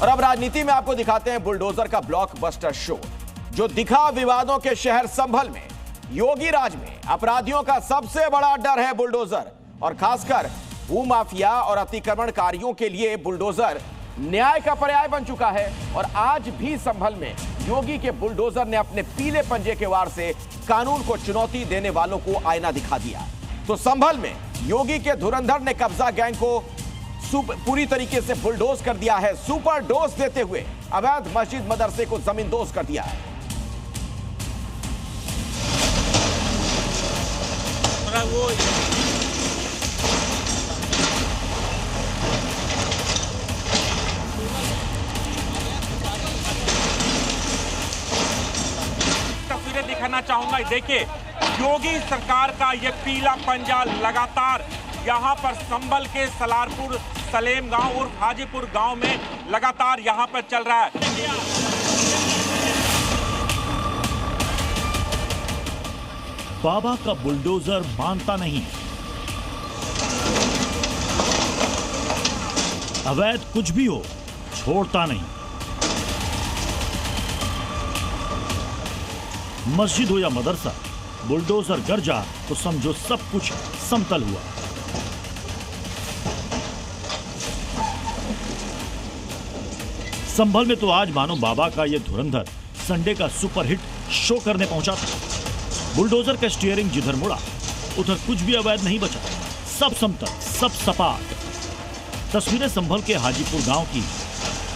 और अब राजनीति में आपको दिखाते हैं बुलडोजर का ब्लॉकबस्टर शो, जो दिखा विवादों के शहर संभल में। योगी राज में अपराधियों का सबसे बड़ा डर है बुलडोजर, और खासकर भूमाफिया और अतिक्रमणकारियों के लिए बुलडोजर न्याय का पर्याय बन चुका है। और आज भी संभल में योगी के बुलडोजर ने अपने पीले पंजे के वार से कानून को चुनौती देने वालों को आईना दिखा दिया। तो संभल में योगी के धुरंधर ने कब्जा गैंग को पूरी तरीके से बुलडोज कर दिया है। सुपर डोज देते हुए अवैध मस्जिद मदरसे को जमींदोज कर दिया है। तस्वीरें दिखाना चाहूंगा, देखिए योगी सरकार का ये पीला पंजा लगातार यहाँ पर संभल के सलारपुर सलेम गांव और हाजीपुर गांव में लगातार यहाँ पर चल रहा है। बाबा का बुलडोजर मानता नहीं, अवैध कुछ भी हो छोड़ता नहीं। मस्जिद हो या मदरसा, बुलडोजर गरजा तो समझो सब कुछ समतल हुआ। संभल में तो आज मानो बाबा का यह धुरंधर संडे का सुपरहिट शो करने पहुंचा था। बुलडोजर का स्टीयरिंग जिधर मुड़ा उधर कुछ भी अवैध नहीं बचा, सब समतल, सब सपाट। तस्वीरें संभल के हाजीपुर गांव की,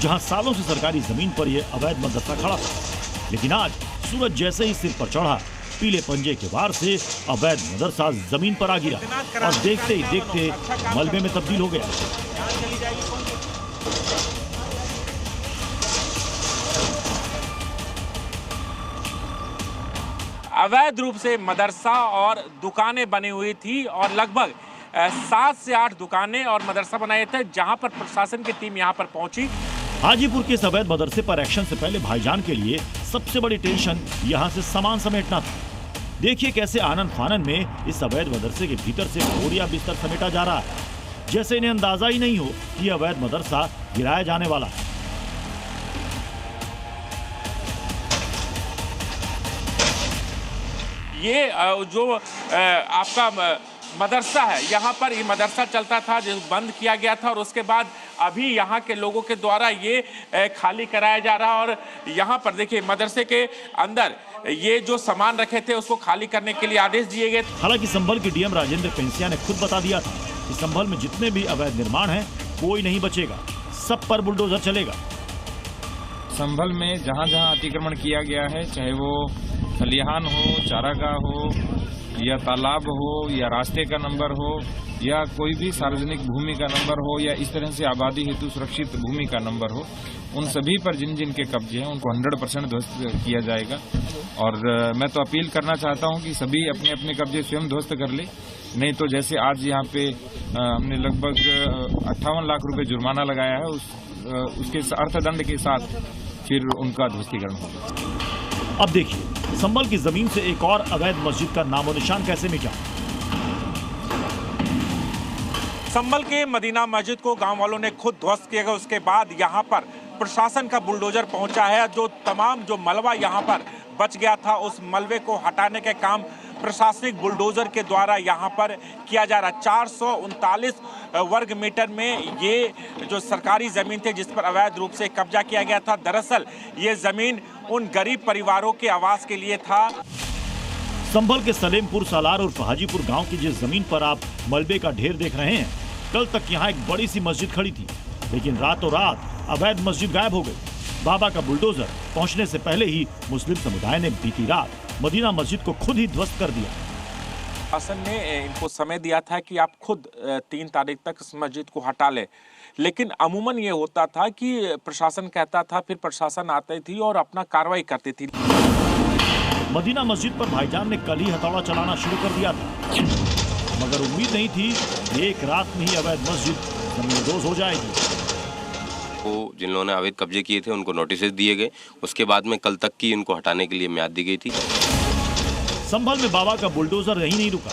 जहां सालों से सरकारी जमीन पर यह अवैध मदरसा खड़ा था, लेकिन आज सूरज जैसे ही सिर पर चढ़ा, पीले पंजे के वार से अवैध मदरसा जमीन पर आ गिरा और देखते ही देखते मलबे में तब्दील हो गया। अवैध रूप से मदरसा और दुकानें बनी हुई थी और लगभग 7 से 8 दुकानें और मदरसा बनाए थे, जहां पर प्रशासन की टीम यहां पर पहुंची। हाजीपुर के इस अवैध मदरसे पर एक्शन से पहले भाईजान के लिए सबसे बड़ी टेंशन यहां से सामान समेटना था। देखिए कैसे आनन फानन में इस अवैध मदरसे के भीतर से बोरिया बिस्तर समेटा जा रहा है, जैसे इन्हें अंदाजा ही नहीं हो कि यह अवैध मदरसा गिराया जाने वाला है। ये जो आपका मदरसा है, यहाँ पर ये मदरसा चलता था जो बंद किया गया था, और उसके बाद अभी यहाँ के लोगों के द्वारा ये खाली कराया जा रहा है। और यहाँ पर देखिए मदरसे के अंदर ये जो सामान रखे थे उसको खाली करने के लिए आदेश दिए गए। हालांकि संभल के डीएम राजेंद्र पेंसिया ने खुद बता दिया था कि संभल में जितने भी अवैध निर्माण हैं कोई नहीं बचेगा, सब पर बुलडोजर चलेगा। संभल में जहाँ जहाँ अतिक्रमण किया गया है, चाहे वो खलिहान हो, चारागाह हो, या तालाब हो, या रास्ते का नंबर हो, या कोई भी सार्वजनिक भूमि का नंबर हो, या इस तरह से आबादी हेतु सुरक्षित भूमि का नंबर हो, उन सभी पर जिन जिन के कब्जे हैं उनको 100% ध्वस्त किया जाएगा। और मैं तो अपील करना चाहता हूं कि सभी अपने अपने कब्जे स्वयं ध्वस्त कर ले, नहीं तो जैसे आज यहाँ पे हमने लगभग 58 लाख रुपए जुर्माना लगाया है, उसके अर्थदंड के साथ फिर उनका ध्वस्तीकरण होगा। अब देखिए संभल की जमीन से एक और अवैध मस्जिद का नामो निशान कैसे मिटा। संभल के मदीना मस्जिद को गांव वालों ने खुद ध्वस्त किया गया। उसके बाद यहां पर प्रशासन का बुलडोजर पहुंचा है। जो तमाम जो मलबा यहां पर बच गया था, उस मलबे को हटाने के काम प्रशासनिक बुलडोजर के द्वारा यहां पर किया जा रहा है। 439 वर्ग मीटर में ये जो सरकारी जमीन थी जिस पर अवैध रूप से कब्जा किया गया था, दरअसल ये जमीन उन गरीब परिवारों के आवास के लिए था। संभल के सलेमपुर सालार और हाजीपुर गांव की जिस जमीन पर आप मलबे का ढेर देख रहे हैं, कल तक यहाँ एक बड़ी सी मस्जिद खड़ी थी, लेकिन रातों रात अवैध मस्जिद गायब हो गई। बाबा का बुलडोजर पहुंचने से पहले ही मुस्लिम समुदाय ने बीती रात मदीना मस्जिद को खुद ही ध्वस्त कर दिया। शासन ने इनको समय दिया था कि आप खुद 3 तारीख तक इस मस्जिद को हटा ले, लेकिन अमूमन ये होता था कि प्रशासन कहता था, फिर प्रशासन आती थी और अपना कार्रवाई करती थी। मदीना मस्जिद पर भाईजान ने कल ही हथौड़ा चलाना शुरू कर दिया था, मगर उम्मीद नहीं थी कि एक रात में ही अवैध मस्जिद जमींदोज हो जाएगी। को जिन लोगों ने अवैध कब्जे किए थे उनको नोटिस दिए गए, उसके बाद में कल तक की इनको हटाने के लिए म्याद दी गई थी। संभल में बाबा का बुलडोजर यहीं नहीं रुका।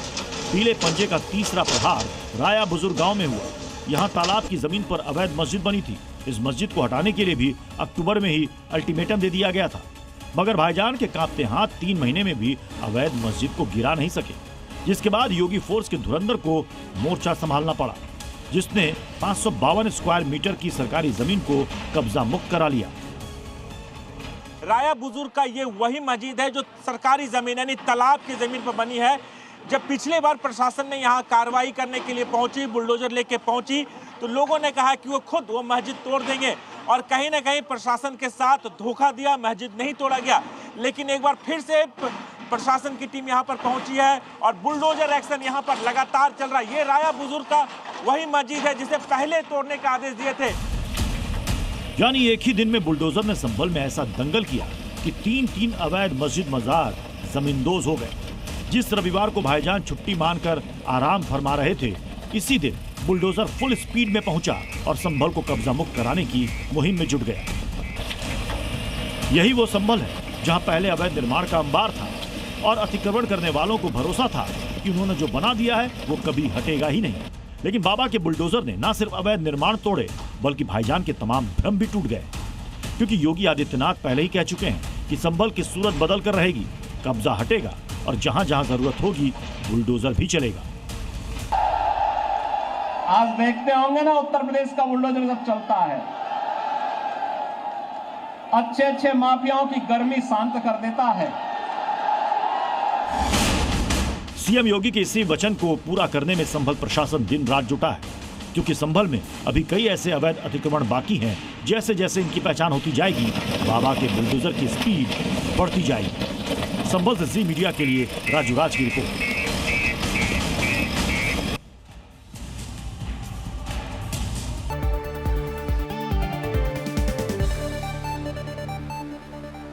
पीले पंजे का तीसरा प्रहार राया बुजुर्ग गांव में हुआ। यहाँ तालाब की जमीन पर अवैध मस्जिद बनी थी, इस मस्जिद को हटाने के लिए भी अक्टूबर में ही अल्टीमेटम दे दिया गया था, मगर भाईजान के कांपते हाथ 3 महीने में भी अवैध मस्जिद को गिरा नहीं सके, जिसके बाद योगी फोर्स के धुरंधर को मोर्चा संभालना पड़ा, जिसने 552 स्क्वायर मीटर की सरकारी जमीन को कब्जा मुक्त करा लिया। राया बुजुर्ग का ये वही मस्जिद है जो सरकारी जमीन यानी तालाब की जमीन पर बनी है। जब पिछले बार प्रशासन ने यहाँ कार्रवाई करने के लिए पहुंची, बुलडोजर लेके पहुंची, तो लोगों ने कहा कि वो खुद वो मस्जिद तोड़ देंगे और कहीं ना कहीं प्रशासन के साथ धोखा दिया, मस्जिद नहीं तोड़ा गया। लेकिन एक बार फिर से प्रशासन की टीम यहाँ पर पहुंची है और बुलडोजर एक्शन यहाँ पर लगातार चल रहा है। ये राया बुजुर्ग का वही मस्जिद है जिसे पहले तोड़ने का आदेश दिए थे। यानी एक ही दिन में बुलडोजर ने संभल में ऐसा दंगल किया कि 3 अवैध मस्जिद मजार जमींदोज हो गए। जिस रविवार को भाईजान छुट्टी मानकर आराम फरमा रहे थे, इसी दिन बुलडोजर फुल स्पीड में पहुंचा और संभल को कब्जा मुक्त कराने की मुहिम में जुट गया। यही वो संभल है जहां पहले अवैध निर्माण का अंबार था और अतिक्रमण करने वालों को भरोसा था कि उन्होंने जो बना दिया है वो कभी हटेगा ही नहीं। लेकिन बाबा के बुलडोजर ने न सिर्फ अवैध निर्माण तोड़े बल्कि भाईजान के तमाम भ्रम भी टूट गए, क्योंकि योगी आदित्यनाथ पहले ही कह चुके हैं कि संभल की सूरत बदल कर रहेगी, कब्जा हटेगा और जहां जहां जरूरत होगी बुलडोजर भी चलेगा। आज देखते होंगे ना उत्तर प्रदेश का बुलडोजर जब चलता है, अच्छे माफियाओं की गर्मी शांत कर देता है। सीएम योगी के इसी वचन को पूरा करने में संभल प्रशासन दिन रात जुटा है, क्योंकि संभल में अभी कई ऐसे अवैध अतिक्रमण बाकी हैं। जैसे जैसे इनकी पहचान होती जाएगी, बाबा के बुलडोजर की स्पीड बढ़ती जाएगी। संभल से जी मीडिया के लिए राजू राज की रिपोर्ट।